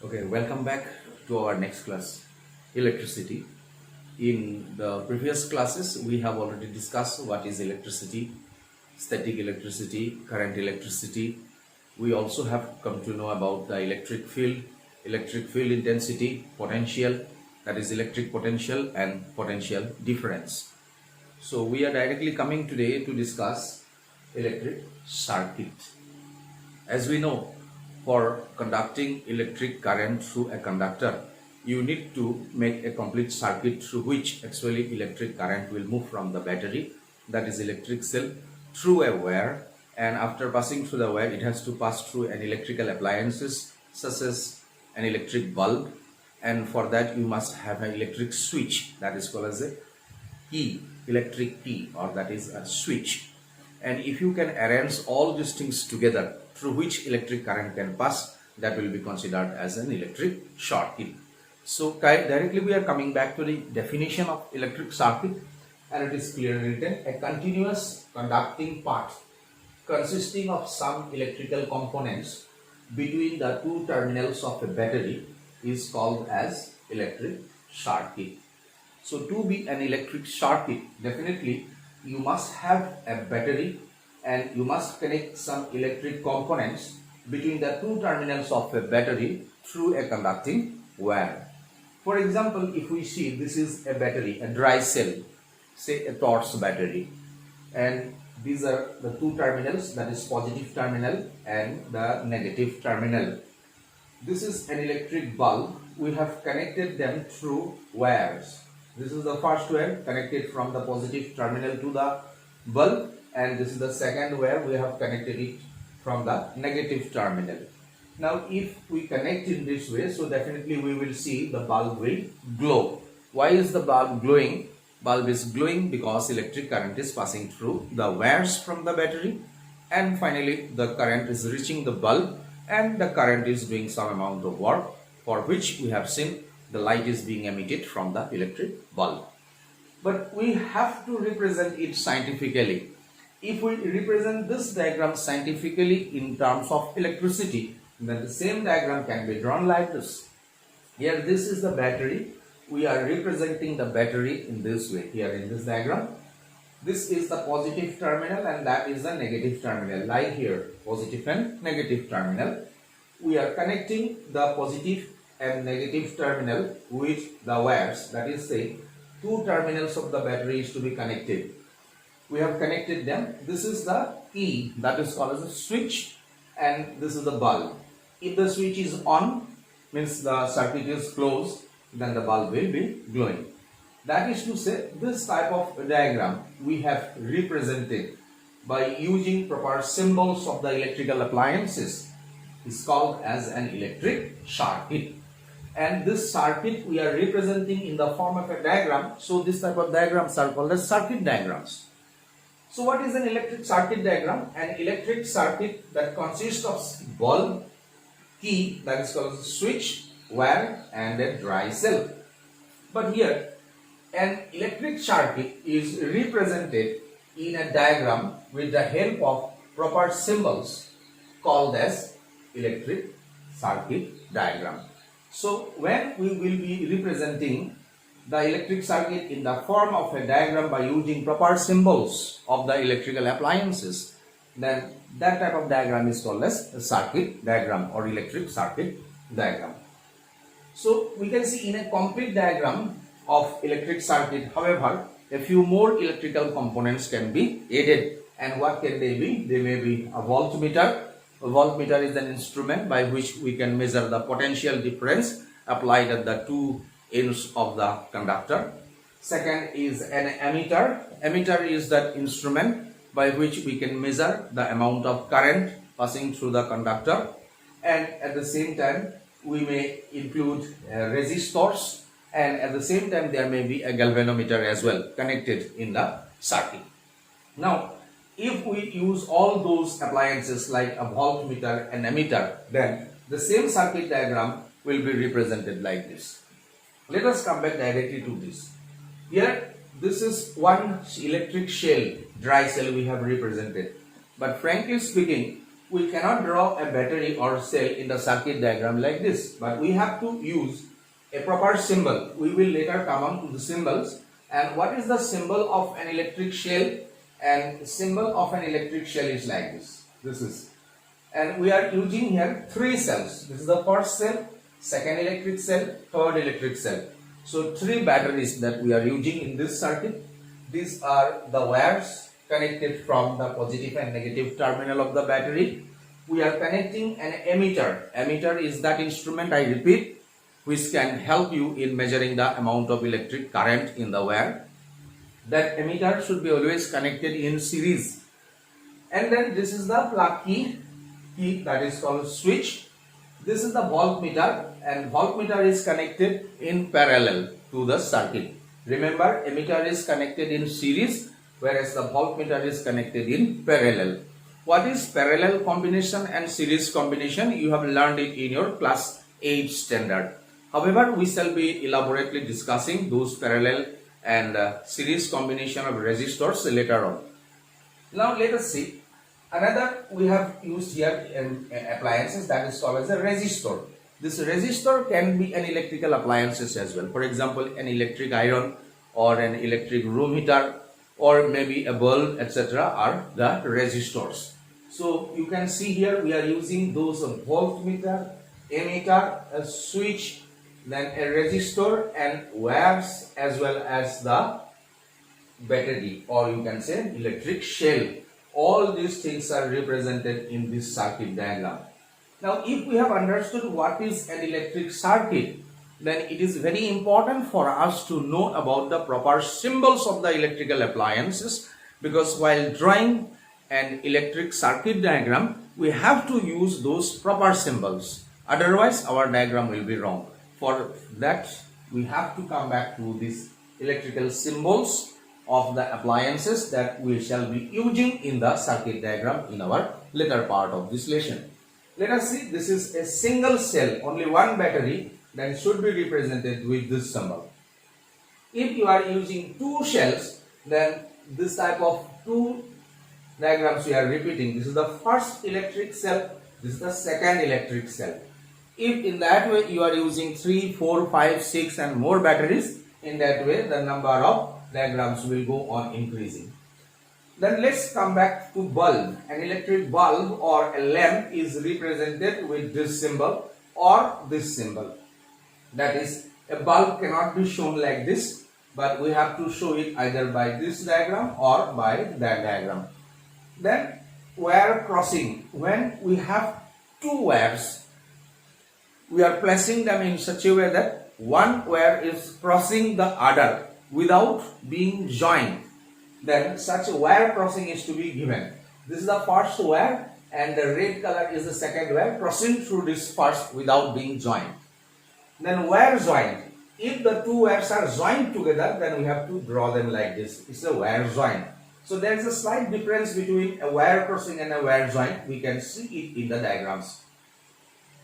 Okay, welcome back to our next class, electricity. In the previous classes, we have already discussed what is electricity, static electricity, current electricity. We also have come to know about the electric field intensity, potential, that is electric potential and potential difference. So we are directly coming today to discuss electric circuit. As we know, for conducting electric current through a conductor, you need to make a complete circuit through which actually electric current will move from the battery, that is electric cell, through a wire, and after passing through the wire, it has to pass through an electrical appliances such as an electric bulb, and for that you must have an electric switch, that is called as a electric key, or that is a switch. And if you can arrange all these things together through which electric current can pass, that will be considered as an electric circuit. So directly we are coming back to the definition of electric circuit, and it is clearly written: a continuous conducting part consisting of some electrical components between the two terminals of a battery is called as electric circuit. So to be an electric circuit, definitely you must have a battery and you must connect some electric components between the two terminals of a battery through a conducting wire. For example, if we see this is a battery, a dry cell, say a torch battery, and these are the two terminals, that is positive terminal and the negative terminal. This is an electric bulb. We have connected them through wires. This is the first wire connected from the positive terminal to the bulb, and this is the second wire we have connected it from the negative terminal. Now if we connect in this way, so definitely we will see the bulb will glow. Why is the bulb glowing? Bulb is glowing because electric current is passing through the wires from the battery, and finally the current is reaching the bulb, and the current is doing some amount of work, for which we have seen the light is being emitted from the electric bulb. But we have to represent it scientifically. If we represent this diagram scientifically in terms of electricity, then the same diagram can be drawn like this. Here this is the battery. We are representing the battery in this way. Here in this diagram, this is the positive terminal and that is the negative terminal. Like here, positive and negative terminal. We are connecting the positive and negative terminal with the wires, that is say two terminals of the battery is to be connected. We have connected them. This is the key, that is called as a switch, and this is the bulb. If the switch is on, means the circuit is closed, then the bulb will be glowing. That is to say, this type of diagram we have represented by using proper symbols of the electrical appliances is called as an electric circuit. And this circuit we are representing in the form of a diagram. So this type of diagrams are called as circuit diagrams. So what is an electric circuit diagram? An electric circuit that consists of bulb, key, that is called as a switch, wire and a dry cell. But here an electric circuit is represented in a diagram with the help of proper symbols called as electric circuit diagram. So when we will be representing the electric circuit in the form of a diagram by using proper symbols of the electrical appliances, then that type of diagram is called as a circuit diagram or electric circuit diagram. So we can see in a complete diagram of electric circuit, however, a few more electrical components can be added. And what can they be? They may be a voltmeter. A voltmeter is an instrument by which we can measure the potential difference applied at the two ends of the conductor. Second is an ammeter. Ammeter is that instrument by which we can measure the amount of current passing through the conductor. And at the same time, we may include resistors, and at the same time there may be a galvanometer as well connected in the circuit. Now, if we use all those appliances like a voltmeter and ammeter, then the same circuit diagram will be represented like this. Let us come back directly to this. Here, this is one electric shell, dry cell we have represented. But frankly speaking, we cannot draw a battery or cell in the circuit diagram like this, but we have to use a proper symbol. We will later come on to the symbols. And what is the symbol of an electric shell? And symbol of an electric shell is like this. This is, and we are using here 3 cells. This is the first cell, second electric cell, third electric cell. So 3 batteries that we are using in this circuit. These are the wires connected from the positive and negative terminal of the battery. We are connecting an emitter. Emitter is that instrument, I repeat, which can help you in measuring the amount of electric current in the wire. That emitter should be always connected in series. And then this is the plug key that is called switch. This is the voltmeter, and voltmeter is connected in parallel to the circuit. Remember, emitter is connected in series, whereas the voltmeter is connected in parallel. What is parallel combination and series combination? You have learned it in your class 8 standard. However, we shall be elaborately discussing those parallel and series combination of resistors later on. Now let us see. Another we have used here in appliances, that is called as a resistor. This resistor can be an electrical appliances as well. For example, an electric iron or an electric room heater or maybe a bulb, etc. are the resistors. So you can see here we are using those voltmeter, emitter, a switch, then a resistor and wires, as well as the battery, or you can say electric shell. All these things are represented in this circuit diagram. Now, if we have understood what is an electric circuit, then it is very important for us to know about the proper symbols of the electrical appliances, because while drawing an electric circuit diagram, we have to use those proper symbols. Otherwise, our diagram will be wrong. For that, we have to come back to these electrical symbols of the appliances that we shall be using in the circuit diagram in our later part of this lesson. Let us see, this is a single cell, only one battery, then should be represented with this symbol. If you are using 2 shells, then this type of 2 diagrams we are repeating. This is the first electric cell, this is the second electric cell. If in that way you are using 3, 4, 5, 6 and more batteries, in that way the number of diagrams will go on increasing. Then let's come back to bulb. An electric bulb or a lamp is represented with this symbol or this symbol. That is, a bulb cannot be shown like this, but we have to show it either by this diagram or by that diagram. Then wire crossing. When we have 2 wires, we are placing them in such a way that one wire is crossing the other without being joined. Then such a wire crossing is to be given. This is the first wire and the red color is the second wire crossing through this first without being joined. Then wire joint. If the 2 wires are joined together, then we have to draw them like this. It's a wire joint. So there is a slight difference between a wire crossing and a wire joint. We can see it in the diagrams.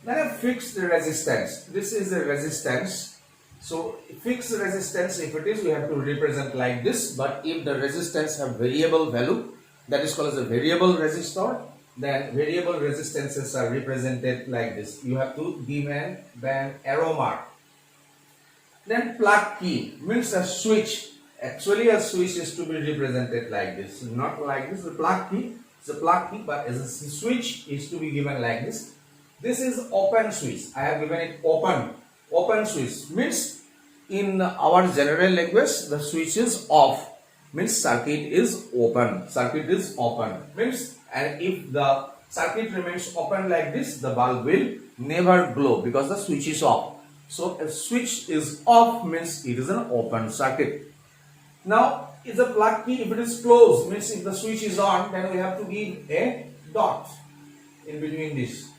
Then a fixed resistance. This is a resistance. So fixed resistance, if it is, we have to represent like this. But if the resistance have variable value, that is called as a variable resistor, then variable resistances are represented like this. You have to give an arrow mark. Then plug key means a switch. Actually, a switch is to be represented like this, not like this. The plug key is a plug key, but as a switch is to be given like this. This is open switch. I have given it open. Open switch means in our general language the switch is off, means circuit is open. Circuit is open means, and if the circuit remains open like this, the bulb will never glow because the switch is off. So a switch is off means it is an open circuit. Now is a plug key, if it is closed means if the switch is on, then we have to give a dot in between this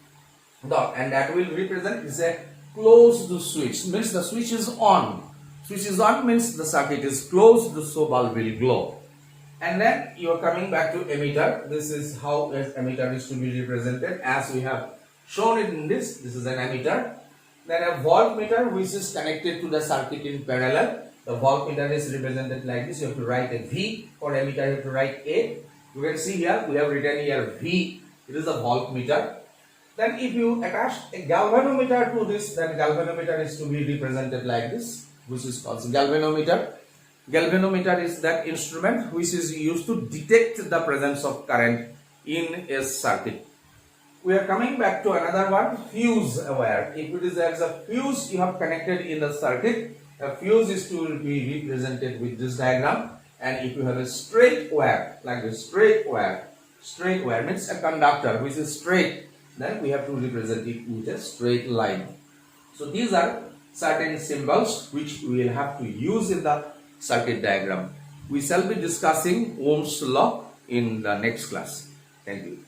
dot, and that will represent is a closed switch, means the switch is on. Switch is on means the circuit is closed, so bulb will glow. And then you are coming back to emitter. This is how an emitter is to be represented as we have shown it in this. This is an emitter. Then a voltmeter which is connected to the circuit in parallel. The voltmeter is represented like this. You have to write a V. For emitter you have to write A. You can see here we have written here V It is a voltmeter. Then if you attach a galvanometer to this, then galvanometer is to be represented like this, which is called galvanometer. Galvanometer is that instrument which is used to detect the presence of current in a circuit. We are coming back to another one, fuse wire. If it is as a fuse you have connected in the circuit, a fuse is to be represented with this diagram. And if you have a straight wire, like a straight wire means a conductor which is straight, then we have to represent it with a straight line. So these are certain symbols which we will have to use in the circuit diagram. We shall be discussing Ohm's law in the next class. Thank you.